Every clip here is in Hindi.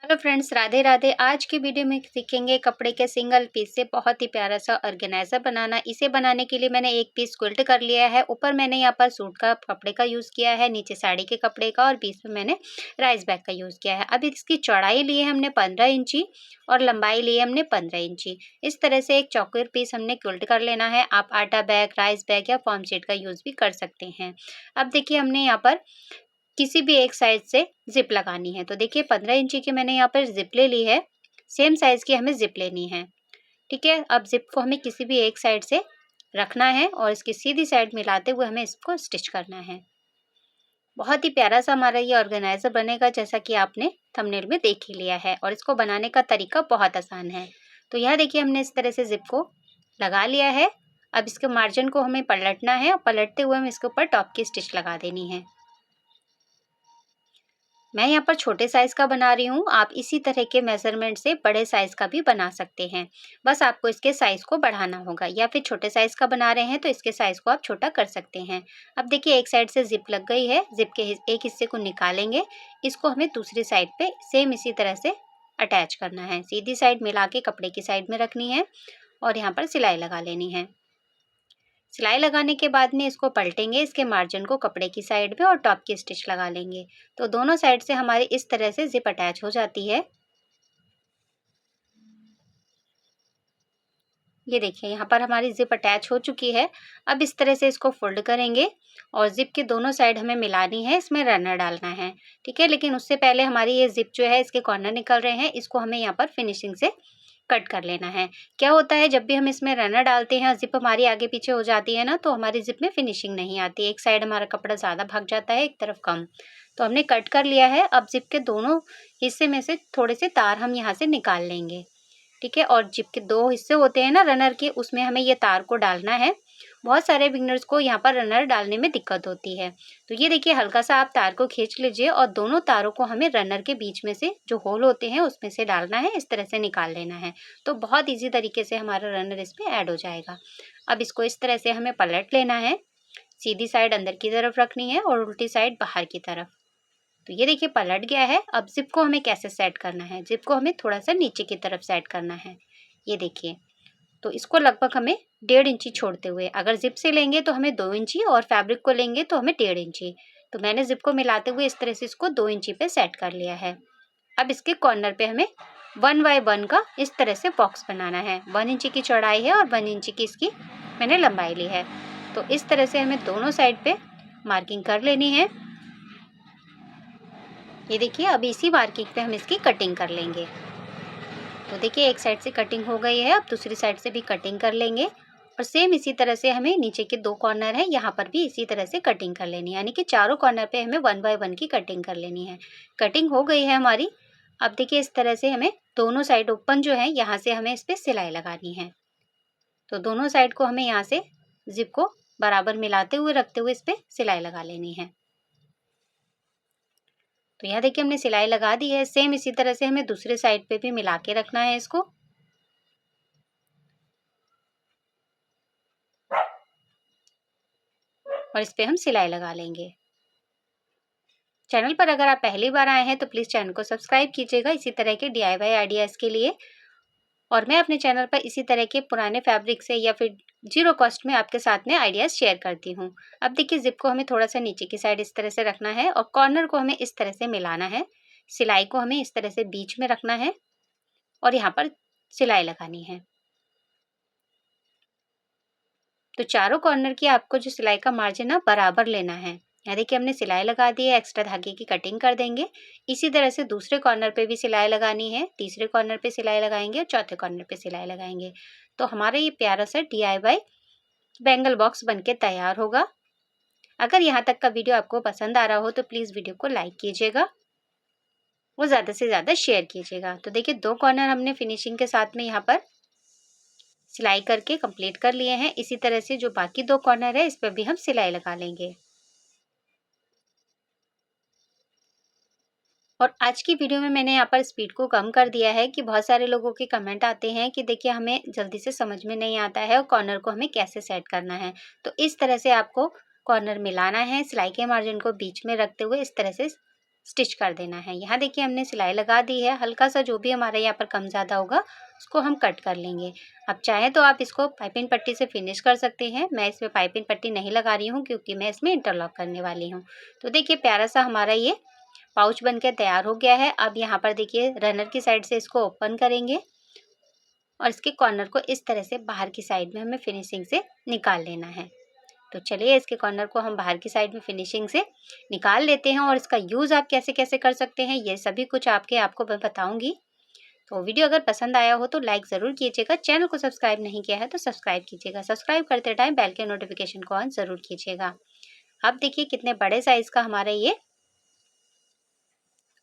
Hello friends, Radhe Radhe. आज की वीडियो में सीखेंगे कपड़े के सिंगल पीस से बहुत ही प्यारा सा ऑर्गेनाइजर बनाना। इसे बनाने के लिए मैंने एक पीस क्विल्ट कर लिया है। ऊपर मैंने यहाँ पर सूट का कपड़े का यूज़ किया है, नीचे साड़ी के कपड़े का और बीच में मैंने राइस बैग का यूज़ किया है। अब इसकी चौड़ाई ली है हमने 15 इंची और लंबाई ली है हमने 15 इंची। इस तरह से एक चौकोर पीस हमने क्विल्ट कर लेना है। आप आटा बैग, राइस बैग या फॉर्म शीट का यूज़ भी कर सकते हैं। अब देखिए हमने यहाँ पर किसी भी एक साइड से ज़िप लगानी है। तो देखिए 15 इंची की मैंने यहाँ पर ज़िप ले ली है। सेम साइज़ की हमें ज़िप लेनी है। ठीक है, अब ज़िप को हमें किसी भी एक साइड से रखना है और इसकी सीधी साइड मिलाते हुए हमें इसको स्टिच करना है। बहुत ही प्यारा सा हमारा ये ऑर्गेनाइज़र बनेगा, जैसा कि आपने थंबनेल में देख ही लिया है। और इसको बनाने का तरीका बहुत आसान है। तो यह देखिए हमने इस तरह से ज़िप को लगा लिया है। अब इसके मार्जिन को हमें पलटना है और पलटते हुए हमें इसके ऊपर टॉप की स्टिच लगा देनी है। मैं यहाँ पर छोटे साइज़ का बना रही हूँ। आप इसी तरह के मेज़रमेंट से बड़े साइज़ का भी बना सकते हैं। बस आपको इसके साइज़ को बढ़ाना होगा, या फिर छोटे साइज़ का बना रहे हैं तो इसके साइज़ को आप छोटा कर सकते हैं। अब देखिए एक साइड से ज़िप लग गई है। ज़िप के एक हिस्से को निकालेंगे। इसको हमें दूसरी साइड पे सेम इसी तरह से अटैच करना है। सीधी साइड मिला के कपड़े की साइड में रखनी है और यहाँ पर सिलाई लगा लेनी है। सिलाई लगाने के बाद में इसको पलटेंगे, इसके मार्जिन को कपड़े की साइड में और टॉप की स्टिच लगा लेंगे। तो दोनों साइड से हमारी इस तरह से ज़िप अटैच हो जाती है। ये देखिए यहाँ पर हमारी ज़िप अटैच हो चुकी है। अब इस तरह से इसको फोल्ड करेंगे और ज़िप के दोनों साइड हमें मिलानी है, इसमें रनर डालना है। ठीक है, लेकिन उससे पहले हमारी ये ज़िप जो है इसके कॉर्नर निकल रहे हैं, इसको हमें यहाँ पर फिनिशिंग से कट कर लेना है। क्या होता है, जब भी हम इसमें रनर डालते हैं, ज़िप हमारी आगे पीछे हो जाती है ना, तो हमारी ज़िप में फिनिशिंग नहीं आती। एक साइड हमारा कपड़ा ज़्यादा भाग जाता है, एक तरफ कम। तो हमने कट कर लिया है। अब ज़िप के दोनों हिस्से में से थोड़े से तार हम यहाँ से निकाल लेंगे। ठीक है, और ज़िप के 2 हिस्से होते हैं ना रनर के, उसमें हमें ये तार को डालना है। बहुत सारे बिगिनर्स को यहाँ पर रनर डालने में दिक्कत होती है। तो ये देखिए हल्का सा आप तार को खींच लीजिए और दोनों तारों को हमें रनर के बीच में से जो होल होते हैं उसमें से डालना है, इस तरह से निकाल लेना है। तो बहुत ईज़ी तरीके से हमारा रनर इसमें ऐड हो जाएगा। अब इसको इस तरह से हमें पलट लेना है। सीधी साइड अंदर की तरफ रखनी है और उल्टी साइड बाहर की तरफ। तो ये देखिए पलट गया है। अब ज़िप को हमें कैसे सेट करना है, ज़िप को हमें थोड़ा सा नीचे की तरफ सेट करना है। ये देखिए, तो इसको लगभग हमें 1.5 इंची छोड़ते हुए, अगर ज़िप से लेंगे तो हमें 2 इंची और फैब्रिक को लेंगे तो हमें 1.5 इंची। तो मैंने ज़िप को मिलाते हुए इस तरह से इसको 2 इंची पे सेट कर लिया है। अब इसके कॉर्नर पे हमें 1 बाय 1 का इस तरह से बॉक्स बनाना है। 1 इंची की चौड़ाई है और 1 इंची की इसकी मैंने लंबाई ली है। तो इस तरह से हमें दोनों साइड पे मार्किंग कर लेनी है। ये देखिए अब इसी मार्किंग पे हम इसकी कटिंग कर लेंगे। तो देखिए एक साइड से कटिंग हो गई है, अब दूसरी साइड से भी कटिंग कर लेंगे और सेम इसी तरह से हमें नीचे के 2 कॉर्नर है, यहाँ पर भी इसी तरह से कटिंग कर लेनी है। यानी कि चारों कॉर्नर पे हमें 1 बाय 1 की कटिंग कर लेनी है। कटिंग हो गई है हमारी। अब देखिए इस तरह से हमें दोनों साइड ओपन जो है, यहाँ से हमें इस पर सिलाई लगानी है। तो दोनों साइड को हमें यहाँ से ज़िप को बराबर मिलाते हुए रखते हुए इस पर सिलाई लगा लेनी है। तो यहाँ देखिए हमने सिलाई लगा दी है। सेम इसी तरह से हमें दूसरे साइड पे भी मिला के रखना है इसको। और इस पे हम सिलाई लगा लेंगे। चैनल पर अगर आप पहली बार आए हैं तो प्लीज़ चैनल को सब्सक्राइब कीजिएगा इसी तरह के DIY आइडियाज़ के लिए। और मैं अपने चैनल पर इसी तरह के पुराने फैब्रिक से या फिर जीरो कॉस्ट में आपके साथ में आइडियाज़ शेयर करती हूँ। अब देखिए ज़िप को हमें थोड़ा सा नीचे की साइड इस तरह से रखना है और कॉर्नर को हमें इस तरह से मिलाना है। सिलाई को हमें इस तरह से बीच में रखना है और यहाँ पर सिलाई लगानी है। तो चारों कॉर्नर की आपको जो सिलाई का मार्जिन है बराबर लेना है। यहाँ देखिए हमने सिलाई लगा दी है, एक्स्ट्रा धागे की कटिंग कर देंगे। इसी तरह से दूसरे कॉर्नर पे भी सिलाई लगानी है, तीसरे कॉर्नर पे सिलाई लगाएंगे और चौथे कॉर्नर पे सिलाई लगाएंगे। तो हमारा ये प्यारा सा DIY बैंगल बॉक्स बनके तैयार होगा। अगर यहाँ तक का वीडियो आपको पसंद आ रहा हो तो प्लीज़ वीडियो को लाइक कीजिएगा और ज़्यादा से ज़्यादा शेयर कीजिएगा। तो देखिए 2 कॉर्नर हमने फिनिशिंग के साथ में यहाँ पर सिलाई करके कंप्लीट कर लिए हैं। इसी तरह से जो बाकी 2 कॉर्नर है इस पर भी हम सिलाई लगा लेंगे। और आज की वीडियो में मैंने यहाँ पर स्पीड को कम कर दिया है कि बहुत सारे लोगों के कमेंट आते हैं कि देखिए हमें जल्दी से समझ में नहीं आता है और कॉर्नर को हमें कैसे सेट करना है। तो इस तरह से आपको कॉर्नर मिलाना है, सिलाई के मार्जिन को बीच में रखते हुए इस तरह से स्टिच कर देना है। यहाँ देखिए हमने सिलाई लगा दी है, हल्का सा जो भी हमारा यहाँ पर कम ज़्यादा होगा उसको हम कट कर लेंगे। आप चाहें तो आप इसको पाइपिंग पट्टी से फिनिश कर सकते हैं। मैं इसमें पाइपिंग पट्टी नहीं लगा रही हूँ क्योंकि मैं इसमें इंटरलॉक करने वाली हूँ। तो देखिए प्यारा सा हमारा ये पाउच बन के तैयार हो गया है। अब यहाँ पर देखिए रनर की साइड से इसको ओपन करेंगे और इसके कॉर्नर को इस तरह से बाहर की साइड में हमें फिनिशिंग से निकाल लेना है। तो चलिए इसके कॉर्नर को हम बाहर की साइड में फिनिशिंग से निकाल लेते हैं और इसका यूज़ आप कैसे कैसे कर सकते हैं ये सभी कुछ आपको मैं बताऊंगी। तो वीडियो अगर पसंद आया हो तो लाइक ज़रूर कीजिएगा, चैनल को सब्सक्राइब नहीं किया है तो सब्सक्राइब कीजिएगा, सब्सक्राइब करते टाइम बेल के नोटिफिकेशन को ऑन ज़रूर कीजिएगा। अब देखिए कितने बड़े साइज़ का हमारा ये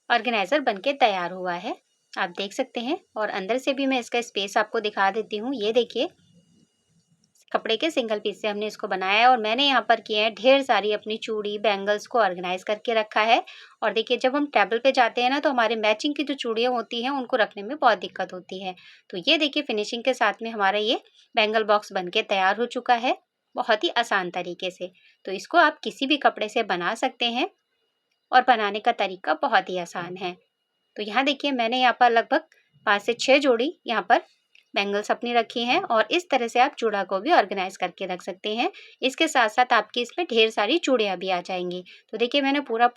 ऑर्गेनाइज़र बनके तैयार हुआ है, आप देख सकते हैं। और अंदर से भी मैं इसका स्पेस आपको दिखा देती हूँ। ये देखिए कपड़े के सिंगल पीस से हमने इसको बनाया है और मैंने यहाँ पर किए हैं ढेर सारी अपनी चूड़ी बैंगल्स को ऑर्गेनाइज करके रखा है। और देखिए जब हम टेबल पे जाते हैं ना तो हमारे मैचिंग की जो चूड़ियाँ होती हैं उनको रखने में बहुत दिक्कत होती है। तो ये देखिए फिनिशिंग के साथ में हमारा ये बैंगल बॉक्स बन के तैयार हो चुका है बहुत ही आसान तरीके से। तो इसको आप किसी भी कपड़े से बना सकते हैं और बनाने का तरीका बहुत ही आसान है। तो यहाँ देखिए मैंने यहाँ पर लगभग 5 से 6 जोड़ी यहाँ पर बैंगल्स अपनी रखी हैं और इस तरह से आप चूड़ा को भी ऑर्गेनाइज करके रख सकते हैं। इसके साथ साथ आपकी इसमें ढेर सारी चूड़ियाँ भी आ जाएंगी। तो देखिए मैंने पूरा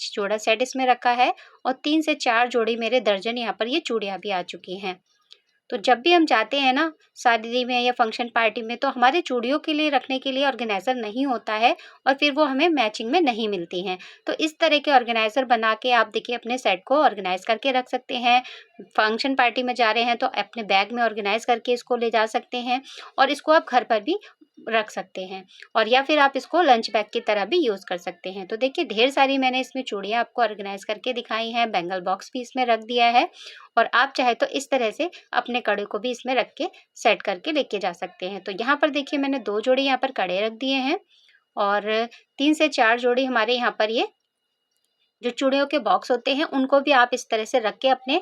चूड़ा सेट इसमें रखा है और 3 से 4 जोड़ी मेरे दर्जन यहाँ पर ये चूड़ियाँ भी आ चुकी हैं। तो जब भी हम जाते हैं ना शादी में या फंक्शन पार्टी में तो हमारे चूड़ियों के लिए रखने के लिए ऑर्गेनाइज़र नहीं होता है और फिर वो हमें मैचिंग में नहीं मिलती हैं। तो इस तरह के ऑर्गेनाइज़र बना के आप देखिए अपने सेट को ऑर्गेनाइज़ करके रख सकते हैं। फंक्शन पार्टी में जा रहे हैं तो अपने बैग में ऑर्गेनाइज़ करके इसको ले जा सकते हैं और इसको आप घर पर भी रख सकते हैं और या फिर आप इसको लंच बैग की तरह भी यूज़ कर सकते हैं। तो देखिए ढेर सारी मैंने इसमें चूड़ियाँ आपको ऑर्गेनाइज़ करके दिखाई हैं, बैंगल बॉक्स भी इसमें रख दिया है और आप चाहे तो इस तरह से अपने कड़े को भी इसमें रख के सेट करके लेके जा सकते हैं। तो यहाँ पर देखिए मैंने 2 जोड़ी यहाँ पर कड़े रख दिए हैं और 3 से 4 जोड़ी हमारे यहाँ पर ये जो चूड़ियों के बॉक्स होते हैं उनको भी आप इस तरह से रख के अपने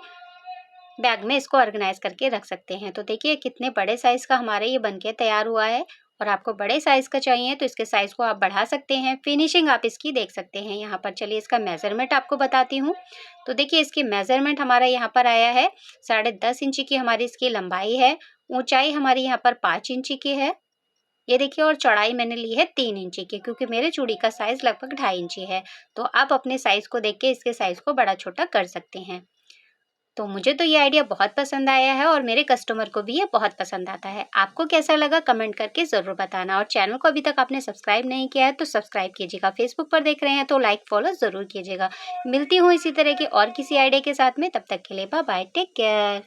बैग में इसको ऑर्गेनाइज करके रख सकते हैं। तो देखिए कितने बड़े साइज़ का हमारे ये बनके तैयार हुआ है और आपको बड़े साइज़ का चाहिए तो इसके साइज़ को आप बढ़ा सकते हैं। फिनिशिंग आप इसकी देख सकते हैं यहाँ पर। चलिए इसका मेज़रमेंट आपको बताती हूँ। तो देखिए इसकी मेज़रमेंट हमारा यहाँ पर आया है 10.5 इंची की हमारी इसकी लंबाई है, ऊंचाई हमारी यहाँ पर 5 इंची की है। ये देखिए और चौड़ाई मैंने ली है 3 इंची की क्योंकि मेरे चूड़ी का साइज़ लगभग 2.5 इंची है। तो आप अपने साइज़ को देख के इसके साइज़ को बड़ा छोटा कर सकते हैं। तो मुझे तो ये आइडिया बहुत पसंद आया है और मेरे कस्टमर को भी ये बहुत पसंद आता है। आपको कैसा लगा कमेंट करके ज़रूर बताना और चैनल को अभी तक आपने सब्सक्राइब नहीं किया है तो सब्सक्राइब कीजिएगा। फेसबुक पर देख रहे हैं तो लाइक फॉलो ज़रूर कीजिएगा। मिलती हूँ इसी तरह के और किसी आइडिया के साथ में, तब तक के लिए बाय बाय, टेक केयर।